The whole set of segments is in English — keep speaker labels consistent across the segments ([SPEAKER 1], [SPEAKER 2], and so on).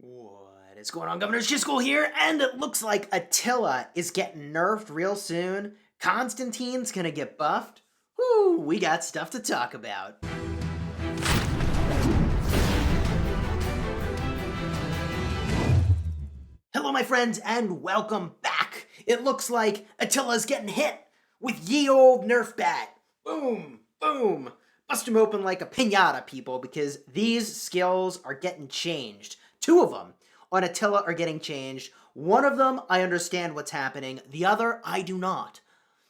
[SPEAKER 1] What is going on, Governor Chisgule here? And it looks like Attila is getting nerfed real soon. Constantine's gonna get buffed. Whoo, we got stuff to talk about. Hello, my friends, and welcome back. It looks like Attila's getting hit with ye old Nerf bat. Boom, boom. Bust him open like a piñata, people, because these skills are getting changed. Two of them on Attila are getting changed. One of them, I understand what's happening. The other, I do not.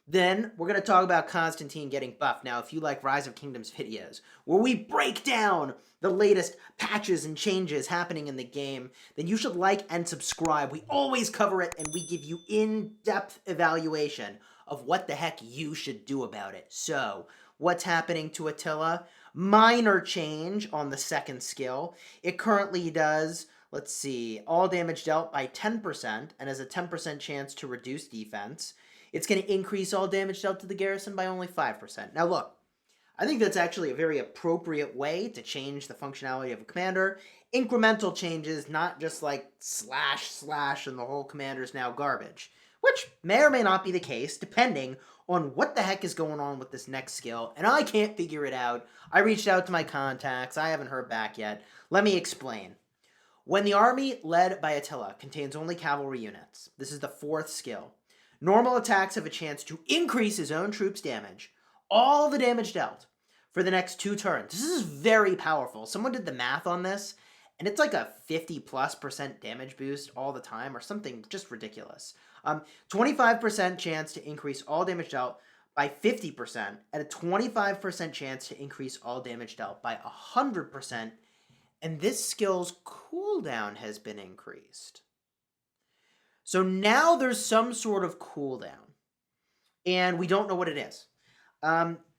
[SPEAKER 1] Then, we're going to talk about Constantine getting buffed. Now, if you like Rise of Kingdoms videos, where we break down the latest patches and changes happening in the game, then you should like and subscribe. We always cover it, and we give you in-depth evaluation of what the heck you should do about it. So, what's happening to Attila? Minor change on the second skill. It currently does, let's see, all damage dealt by 10% and has a 10% chance to reduce defense. It's going to increase all damage dealt to the garrison by only 5%. Now look, I think that's actually a very appropriate way to change the functionality of a commander. Incremental changes, not just like slash and the whole commander is now garbage. Which may or may not be the case, depending on what the heck is going on with this next skill, and I can't figure it out. I reached out to my contacts, I haven't heard back yet. Let me explain. When the army led by Attila contains only cavalry units, this is the fourth skill, normal attacks have a chance to increase his own troops' damage, all the damage dealt, for the next 2 turns. This is very powerful. Someone did the math on this, and it's like a 50+% damage boost all the time, or something just ridiculous. 25% chance to increase all damage dealt by 50%, and a 25% chance to increase all damage dealt by 100%, and this skill's cooldown has been increased. So now there's some sort of cooldown, and we don't know what it is.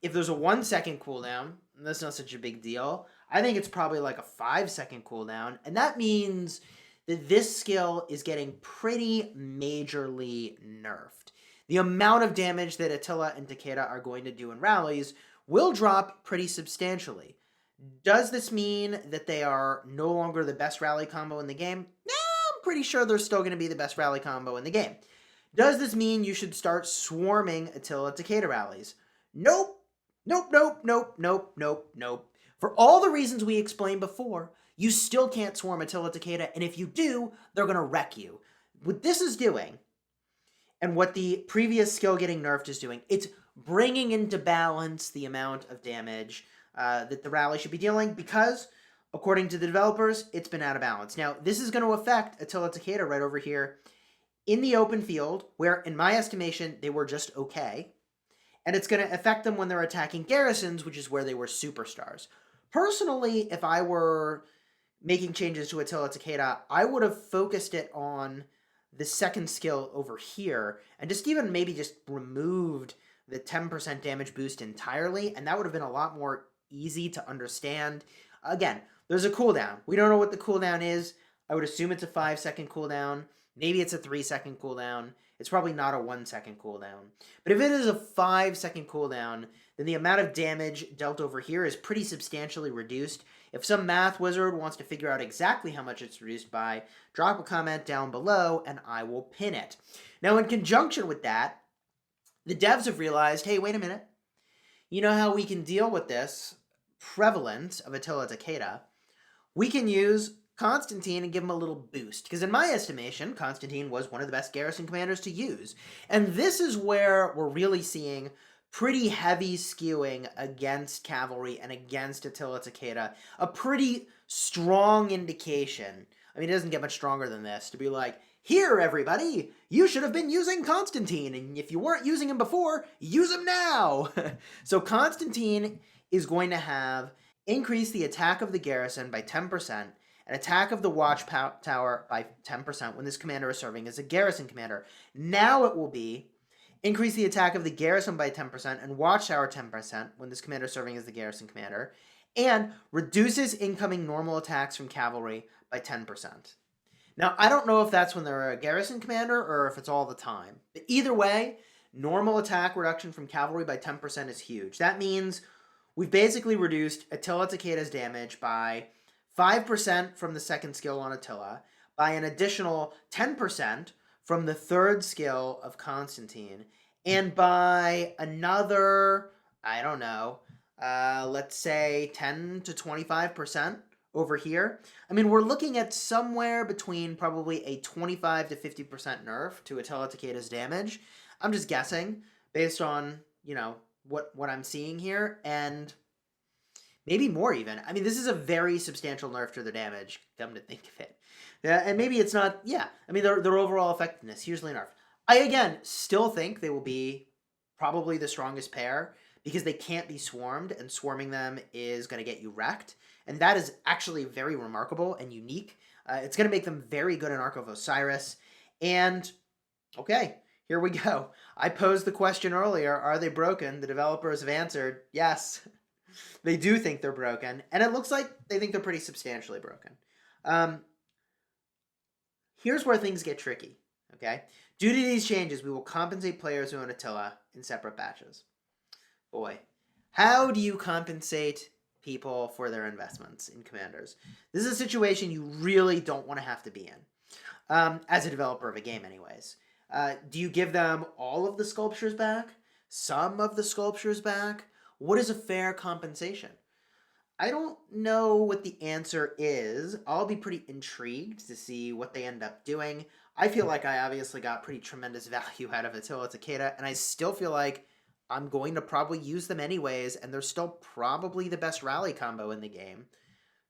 [SPEAKER 1] If there's a 1-second cooldown, that's not such a big deal. I think it's probably like a 5-second cooldown, and that means that this skill is getting pretty majorly nerfed. The amount of damage that Attila and Takeda are going to do in rallies will drop pretty substantially. Does this mean that they are no longer the best rally combo in the game? I'm pretty sure they're still going to be the best rally combo in the game. Does this mean you should start swarming Attila Takeda rallies? Nope. Nope. For all the reasons we explained before, you still can't swarm Attila Takeda, and if you do, they're going to wreck you. What this is doing, and what the previous skill getting nerfed is doing, it's bringing into balance the amount of damage that the rally should be dealing, because, according to the developers, it's been out of balance. Now, this is going to affect Attila Takeda right over here in the open field, where, in my estimation, they were just okay, and it's going to affect them when they're attacking garrisons, which is where they were superstars. Personally, if I were making changes to Attila Takeda, I would have focused it on the second skill over here, and just even maybe just removed the 10% damage boost entirely, and that would have been a lot more easy to understand. Again, there's a cooldown. We don't know what the cooldown is. I would assume it's a 5-second cooldown. Maybe it's a 3-second cooldown. It's probably not a 1-second cooldown. But if it is a 5-second cooldown, then the amount of damage dealt over here is pretty substantially reduced. If some math wizard wants to figure out exactly how much it's reduced by, drop a comment down below and I will pin it. Now, in conjunction with that, the devs have realized, hey, wait a minute. You know how we can deal with this prevalence of Attila Takeda? We can use Constantine and give him a little boost, because in my estimation, Constantine was one of the best garrison commanders to use. And this is where we're really seeing pretty heavy skewing against cavalry and against Attila Takeda. A pretty strong indication. I mean, it doesn't get much stronger than this to be like, here, everybody, you should have been using Constantine, and if you weren't using him before, use him now. So Constantine is going to have increased the attack of the garrison by 10%, an attack of the watchtower by 10% when this commander is serving as a garrison commander. Now it will be increase the attack of the garrison by 10% and watchtower 10% when this commander is serving as the garrison commander, and reduces incoming normal attacks from cavalry by 10%. Now, I don't know if that's when they're a garrison commander or if it's all the time. But either way, normal attack reduction from cavalry by 10% is huge. That means we've basically reduced Attila Takeda's damage by 5% from the second skill on Attila, by an additional 10% from the third skill of Constantine, and by another, I don't know, let's say 10 to 25% over here. I mean, we're looking at somewhere between probably a 25 to 50% nerf to Attila Takeda's damage. I'm just guessing based on, what I'm seeing here, and maybe more even. I mean, this is a very substantial nerf to their damage, come to think of it. Yeah, and maybe it's not, I mean, their overall effectiveness, hugely nerfed. I, again, still think they will be probably the strongest pair because they can't be swarmed, and swarming them is going to get you wrecked. And that is actually very remarkable and unique. It's going to make them very good in Ark of Osiris. And, okay, here we go. I posed the question earlier, are they broken? The developers have answered, yes. They do think they're broken, and it looks like they think they're pretty substantially broken. Here's where things get tricky, okay? Due to these changes, we will compensate players who own Attila in separate batches. Boy, how do you compensate people for their investments in commanders? This is a situation you really don't want to have to be in, as a developer of a game anyways. Do you give them all of the sculptures back? Some of the sculptures back? What is a fair compensation? I don't know what the answer is. I'll be pretty intrigued to see what they end up doing. I feel like I obviously got pretty tremendous value out of Attila Takeda, and I still feel like I'm going to probably use them anyways, and they're still probably the best rally combo in the game.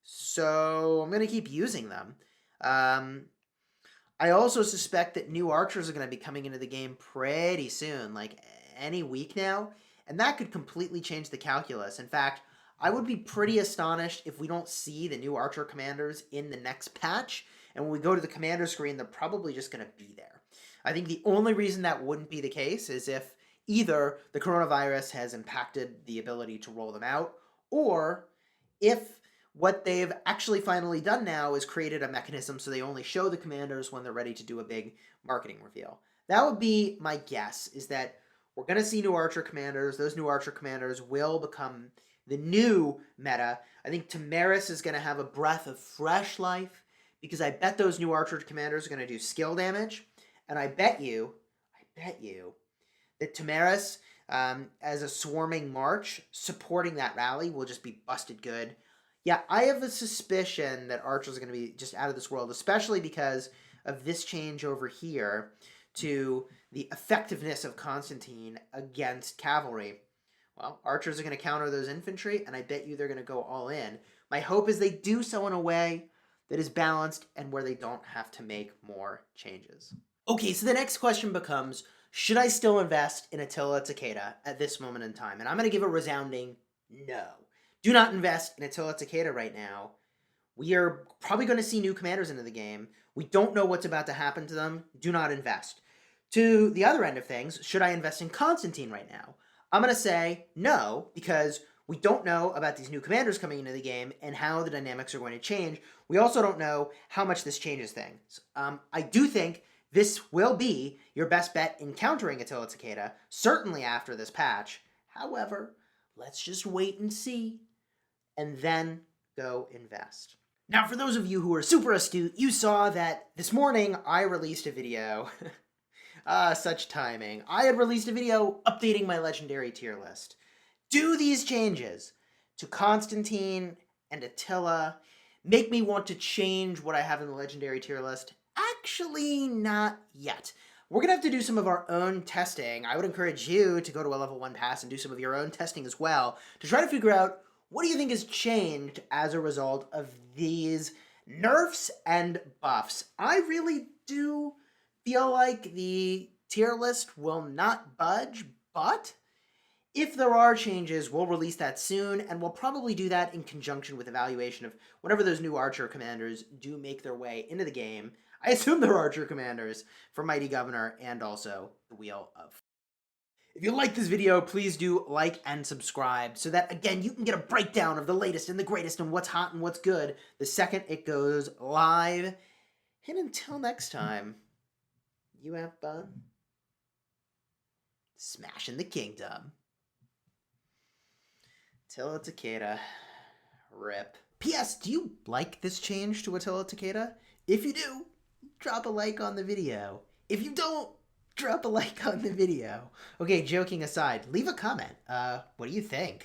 [SPEAKER 1] So I'm going to keep using them. I also suspect that new archers are going to be coming into the game pretty soon, like any week now, and that could completely change the calculus. In fact, I would be pretty astonished if we don't see the new archer commanders in the next patch, and when we go to the commander screen, they're probably just going to be there. I think the only reason that wouldn't be the case is if either the coronavirus has impacted the ability to roll them out, or if what they've actually finally done now is created a mechanism so they only show the commanders when they're ready to do a big marketing reveal. That would be my guess, is that we're going to see new archer commanders. Those new archer commanders will become the new meta. I think Tamaris is going to have a breath of fresh life because I bet those new archer commanders are going to do skill damage. And I bet you that Tamaris, as a swarming march, supporting that rally will just be busted good. Yeah, I have a suspicion that archers are going to be just out of this world, especially because of this change over here to the effectiveness of Constantine against cavalry. Well, archers are going to counter those infantry, and I bet you they're going to go all in. My hope is they do so in a way that is balanced and where they don't have to make more changes. Okay, so the next question becomes, should I still invest in Attila Takeda at this moment in time? And I'm going to give a resounding no. Do not invest in Attila Takeda right now. We are probably going to see new commanders into the game. We don't know what's about to happen to them. Do not invest. To the other end of things, should I invest in Constantine right now? I'm going to say no, because we don't know about these new commanders coming into the game and how the dynamics are going to change. We also don't know how much this changes things. I do think this will be your best bet in countering Attila Takeda, certainly after this patch. However, let's just wait and see, and then go invest. Now, for those of you who are super astute, you saw that this morning I released a video. Such timing. I had released a video updating my legendary tier list. Do these changes to Constantine and Attila make me want to change what I have in the legendary tier list? Actually, not yet. We're going to have to do some of our own testing. I would encourage you to go to a level 1 pass and do some of your own testing as well to try to figure out what do you think has changed as a result of these nerfs and buffs. I really do feel like the tier list will not budge, but if there are changes, we'll release that soon, and we'll probably do that in conjunction with evaluation of whenever those new archer commanders do make their way into the game. I assume they're archer commanders for Mighty Governor and also the Wheel of. If you like this video, please do like and subscribe so that, again, you can get a breakdown of the latest and the greatest and what's hot and what's good the second it goes live. And until next time, you have fun smashing the kingdom. Attila Takeda, rip. P.S. Do you like this change to Attila Takeda? If you do, drop a like on the video. If you don't, drop a like on the video. Okay, joking aside, leave a comment. What do you think?